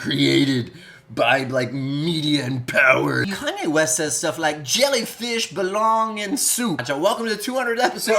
created by like media and power. Kanye West says stuff like jellyfish belong in soup. Welcome to the 200th episode.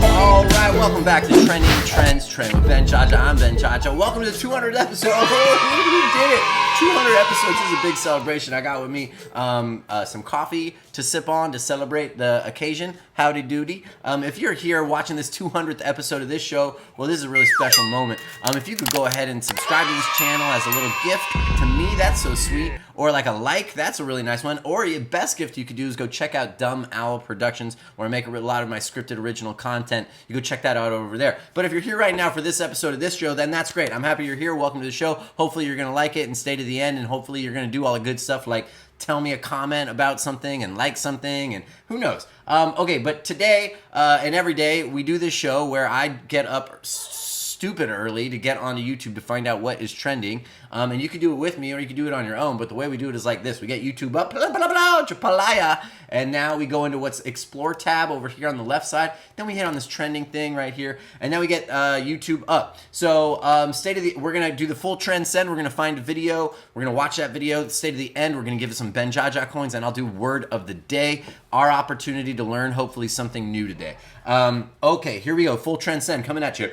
All right, welcome back to Trending Trends Trend with Benjaja. I'm Benjaja. Welcome to the 200th episode. We did it. 200 episodes is a big celebration. I got with me some coffee to sip on to celebrate the occasion. Howdy doody. If you're here watching this 200th episode of this show, well, this is a really special moment. If you could go ahead and subscribe to this channel as a little gift to me, that's so sweet. Or like a like, that's a really nice one. Or your best gift you could do is go check out Dumb Owl Productions, where I make a lot of my scripted original content. You go check that out over there. But if you're here right now for this episode of this show, then that's great. I'm happy you're here. Welcome to the show. Hopefully you're going to like it and stay to the end, and hopefully you're going to do all the good stuff like tell me a comment about something and like something, and who knows. Okay, but today and every day we do this show where I get up stupid early to get onto YouTube to find out what is trending. And you can do it with me or you can do it on your own, but the way we do it is like this. We get YouTube up, blah, blah, blah, Chapalaya, and now we go into what's Explore tab over here on the left side. Then we hit on this trending thing right here, and now we get YouTube up. So we're going to do the full trend send. We're going to find a video. We're going to watch that video. Stay to the end. We're going to give it some Benjaja coins, and I'll do word of the day, our opportunity to learn hopefully something new today. Okay, here we go. Full trend send coming at you.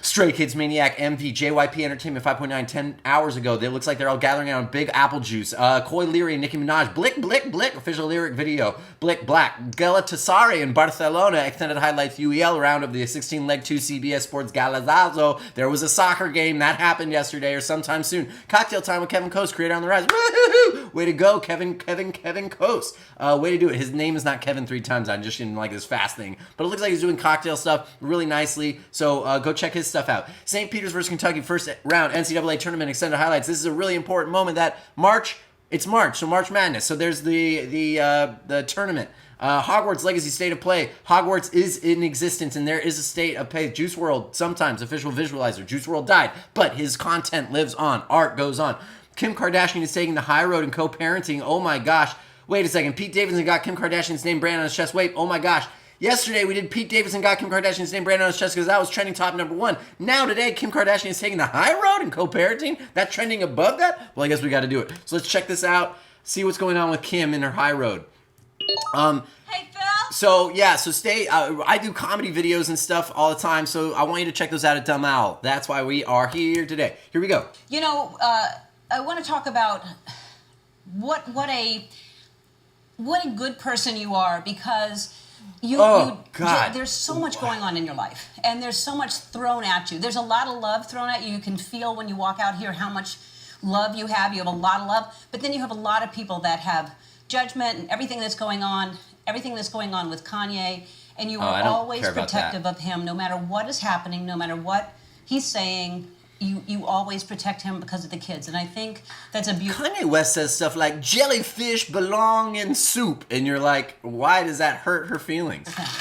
Stray Kids Maniac MV JYP Entertainment 5.9 10 hours ago. It looks like they're all gathering around Big Apple Juice. Koi Leary and Nicki Minaj. Blick, blick, blick. Official lyric video. Blick, black. Galatasaray in Barcelona. Extended highlights UEL round of the 16-leg 2 CBS Sports Galazazo. There was a soccer game that happened yesterday or sometime soon. Cocktail time with Kevin Coast. Creator on the rise. Woo-hoo-hoo! Way to go, Kevin Coast. Way to do it. His name is not Kevin 3 times. I just didn't like this fast thing. But it looks like he's doing cocktail stuff really nicely. So go check his stuff out. St. Peter's versus Kentucky first round NCAA tournament extended highlights. This is a really important moment that it's March, so March Madness. So there's the tournament. Hogwarts Legacy State of Play. Hogwarts is in existence, and there is a state of play. Juice WRLD, sometimes official visualizer. Juice WRLD died, but his content lives on. Art goes on. Kim Kardashian is taking the high road in co-parenting. Oh my gosh. Wait a second. Pete Davidson got Kim Kardashian's name branded on his chest. Wait, oh my gosh. Yesterday, we did Pete Davidson got Kim Kardashian's name branded on his chest because that was trending top #1. Now, today, Kim Kardashian is taking the high road in co-parenting. That trending above that? Well, I guess we got to do it. So let's check this out. See what's going on with Kim in her high road. Hey, Phil. So stay. I do comedy videos and stuff all the time, so I want you to check those out at Dumb Owl. That's why we are here today. Here we go. You know, I want to talk about what a good person you are, because there's so much going on in your life, and there's so much thrown at you. There's a lot of love thrown at you. You can feel when you walk out here how much love you have. You have a lot of love, but then you have a lot of people that have judgment and everything that's going on with Kanye, and you are always protective of him, no matter what is happening, no matter what he's saying. You always protect him because of the kids, and I think that's a beautiful. Kanye West says stuff like jellyfish belong in soup, and you're like, why does that hurt her feelings? Thank you.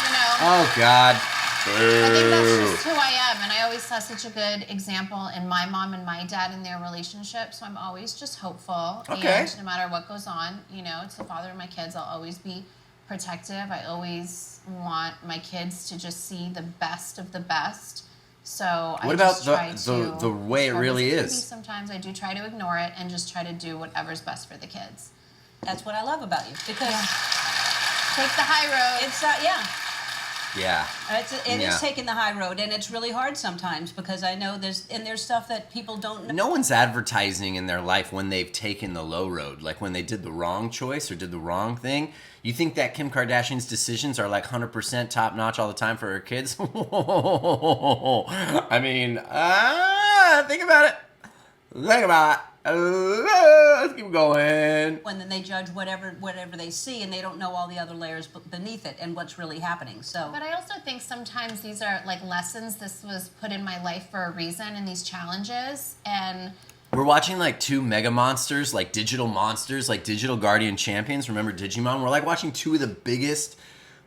You know. Oh God. I think that's just who I am, and I always saw such a good example in my mom and my dad in their relationship. So I'm always just hopeful, and no matter what goes on, you know, it's the father of my kids. I'll always be protective. I always want my kids to just see the best of the best. So what about the way it really is? Sometimes I do try to ignore it and just try to do whatever's best for the kids. That's what I love about you, because take the high road. It's Yeah. It is taking the high road, and it's really hard sometimes, because I know there's stuff that people don't know. No one's advertising in their life when they've taken the low road, like when they did the wrong choice or did the wrong thing. You think that Kim Kardashian's decisions are like 100% top notch all the time for her kids? I mean, think about it. Let's keep going. When then they judge whatever they see, and they don't know all the other layers beneath it and what's really happening. So, but I also think sometimes these are like lessons. This was put in my life for a reason, and these challenges. And we're watching like two mega monsters, like digital guardian champions. Remember Digimon? We're like watching two of the biggest,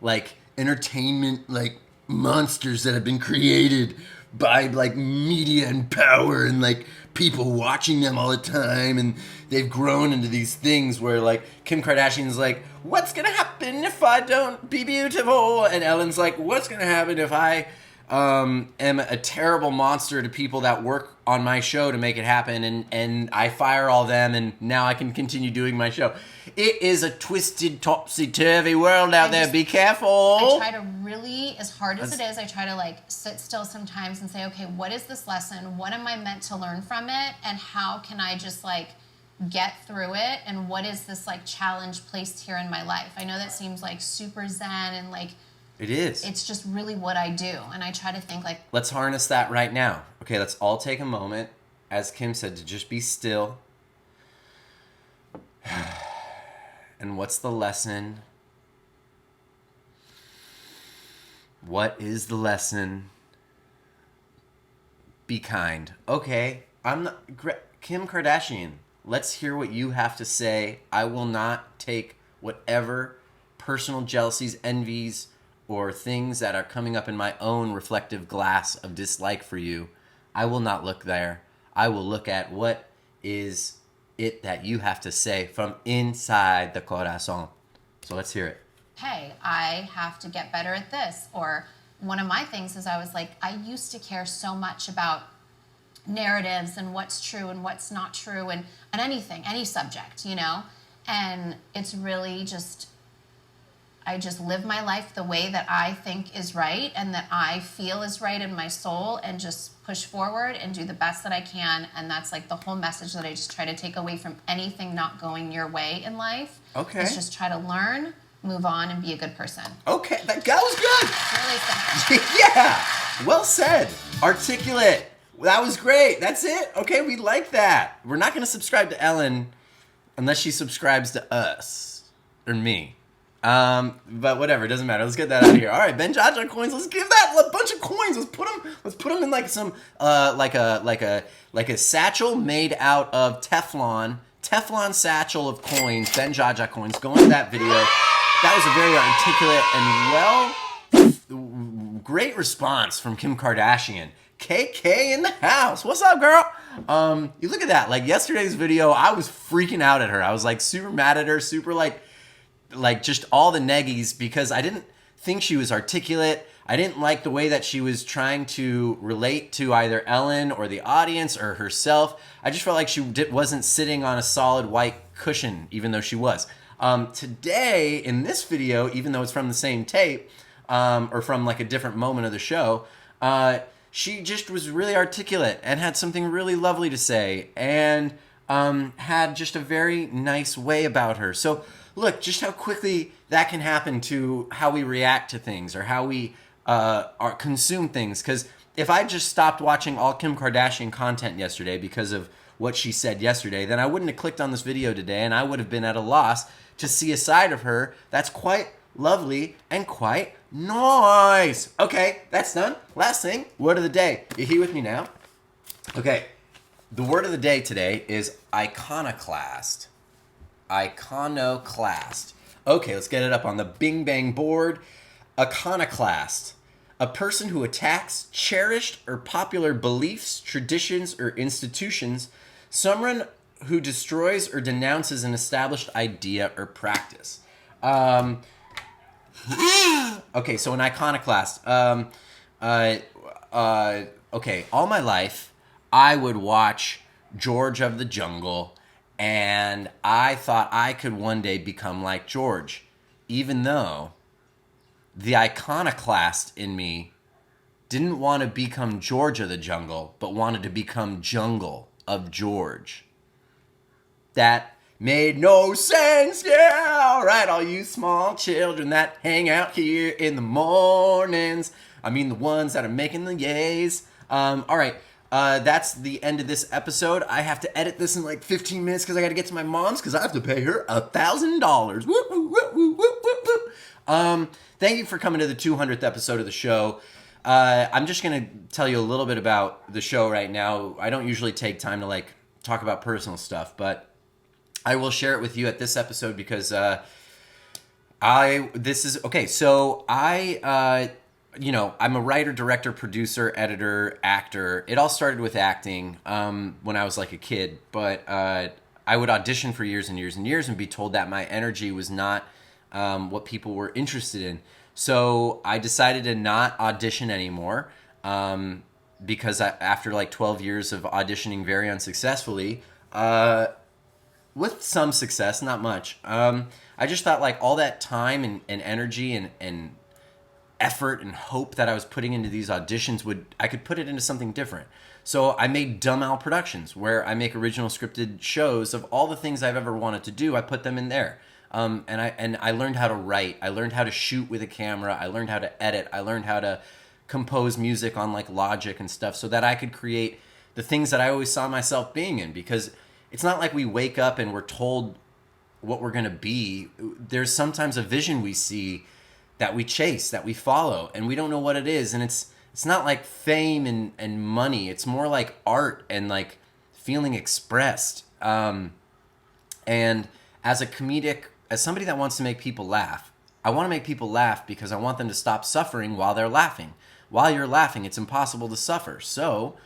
like entertainment, like monsters that have been created by like media and power and like people watching them all the time, and they've grown into these things where like Kim Kardashian's like, what's gonna happen if I don't be beautiful? And Ellen's like, what's gonna happen if I am a terrible monster to people that work on my show to make it happen, and I fire all them, and now I can continue doing my show. It is a twisted, topsy-turvy world out there. Be careful. I try to really, as hard as it is, I try to like sit still sometimes and say, okay, what is this lesson? What am I meant to learn from it? And how can I just like get through it? And what is this like challenge placed here in my life? I know that seems like super zen and like, it is. It's just really what I do. And I try to think like... Let's harness that right now. Okay, let's all take a moment, as Kim said, to just be still. And what's the lesson? What is the lesson? Be kind. Okay, I'm not... Kim Kardashian, let's hear what you have to say. I will not take whatever personal jealousies, envies, or things that are coming up in my own reflective glass of dislike for you. I will not look there. I will look at what is it that you have to say from inside the corazon. So let's hear it. Hey, I have to get better at this. Or one of my things is I was like, I used to care so much about narratives and what's true and what's not true and anything, any subject, you know? And it's really just... I just live my life the way that I think is right and that I feel is right in my soul and just push forward and do the best that I can. And that's like the whole message that I just try to take away from anything not going your way in life. Okay. It's just try to learn, move on, and be a good person. Okay, that was good. Really simple. Yeah, well said. Articulate. That was great. That's it. Okay, we like that. We're not going to subscribe to Ellen unless she subscribes to us or me. But whatever, it doesn't matter. Let's get that out of here. All right, Benjaja coins. Let's give that a bunch of coins. Let's put them in like some like a satchel made out of Teflon satchel of coins. Benjaja coins. Go into that video. That was a very articulate and great response from Kim Kardashian. KK in the house. What's up, girl? You look at that. Like yesterday's video, I was freaking out at her. I was like super mad at her, super like just all the neggies because I didn't think she was articulate. I didn't like the way that she was trying to relate to either Ellen or the audience or herself. I just felt like she wasn't sitting on a solid white cushion, even though she was. Today, in this video, even though it's from the same tape, or from like a different moment of the show, she just was really articulate and had something really lovely to say and had just a very nice way about her. So look, just how quickly that can happen to how we react to things or how we consume things. Because if I just stopped watching all Kim Kardashian content yesterday because of what she said yesterday, then I wouldn't have clicked on this video today and I would have been at a loss to see a side of her that's quite lovely and quite nice. Okay, that's done. Last thing, word of the day. You here with me now? Okay, the word of the day today is iconoclast. Iconoclast. Okay, let's get it up on the Bing Bang board. Iconoclast. A person who attacks cherished or popular beliefs, traditions, or institutions. Someone who destroys or denounces an established idea or practice. Okay, so an iconoclast. Okay, all my life, I would watch George of the Jungle, and I thought I could one day become like George, even though the iconoclast in me didn't want to become George of the Jungle, but wanted to become Jungle of George. That made no sense, yeah! All right, all you small children that hang out here in the mornings. I mean the ones that are making the yays. All right, that's the end of this episode. I have to edit this in like 15 minutes because I got to get to my mom's because I have to pay her $1,000. Thank you for coming to the 200th episode of the show. I'm just going to tell you a little bit about the show right now. I don't usually take time to like talk about personal stuff, but I will share it with you at this episode because I'm a writer, director, producer, editor, actor. It all started with acting when I was like a kid, but I would audition for years and years and years and be told that my energy was not what people were interested in. So I decided to not audition anymore because after like 12 years of auditioning very unsuccessfully, with some success, not much, I just thought like all that time and energy and effort and hope that I was putting into these auditions I could put it into something different. So I made Dumb Al Productions, where I make original scripted shows of all the things I've ever wanted to do. I put them in there. And I learned how to write. I learned how to shoot with a camera. I learned how to edit. I learned how to compose music on like Logic and stuff so that I could create the things that I always saw myself being in, because it's not like we wake up and we're told what we're going to be. There's sometimes a vision we see that we chase, that we follow, and we don't know what it is. And it's not like fame and money. It's more like art and like feeling expressed. And as somebody that wants to make people laugh, I want to make people laugh because I want them to stop suffering while they're laughing. While you're laughing, it's impossible to suffer. So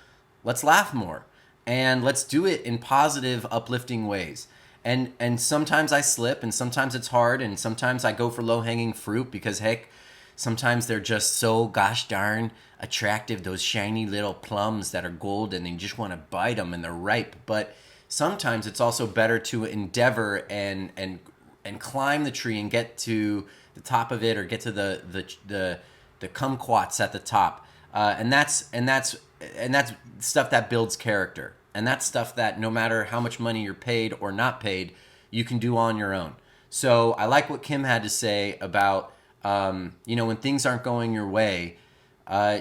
let's laugh more, and let's do it in positive, uplifting ways. And sometimes I slip, and sometimes it's hard, and sometimes I go for low-hanging fruit because, heck, sometimes they're just so gosh darn attractive, those shiny little plums that are golden, and you just want to bite them, and they're ripe. But sometimes it's also better to endeavor and climb the tree and get to the top of it, or get to the kumquats at the top. And that's stuff that builds character. And that's stuff that no matter how much money you're paid or not paid, you can do on your own. So I like what Kim had to say about, when things aren't going your way,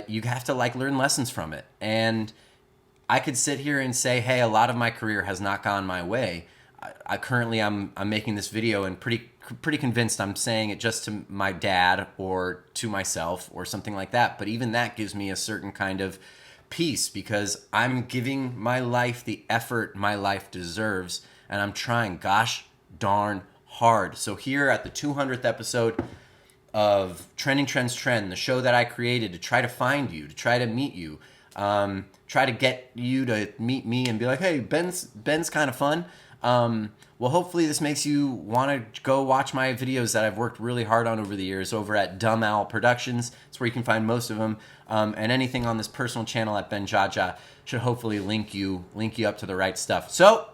you have to like learn lessons from it. And I could sit here and say, hey, a lot of my career has not gone my way. I'm making this video and pretty convinced I'm saying it just to my dad or to myself or something like that. But even that gives me a certain kind of peace, because I'm giving my life the effort my life deserves, and I'm trying gosh darn hard. So here at the 200th episode of Trending Trends Trend, the show that I created to try to find you, to try to meet you, try to get you to meet me and be like, hey, Ben's kind of fun. Well, hopefully this makes you want to go watch my videos that I've worked really hard on over the years over at Dumb Al Productions. It's where you can find most of them. And anything on this personal channel at Benjaja should hopefully link you up to the right stuff. So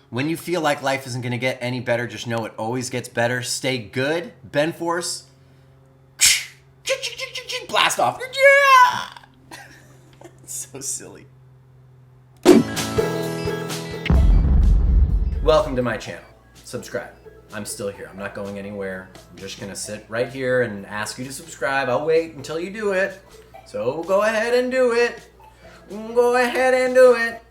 when you feel like life isn't going to get any better, just know it always gets better. Stay good. Ben Force. Blast off. Yeah! So silly. Welcome to my channel. Subscribe. I'm still here. I'm not going anywhere. I'm just going to sit right here and ask you to subscribe. I'll wait until you do it. So go ahead and do it. Go ahead and do it.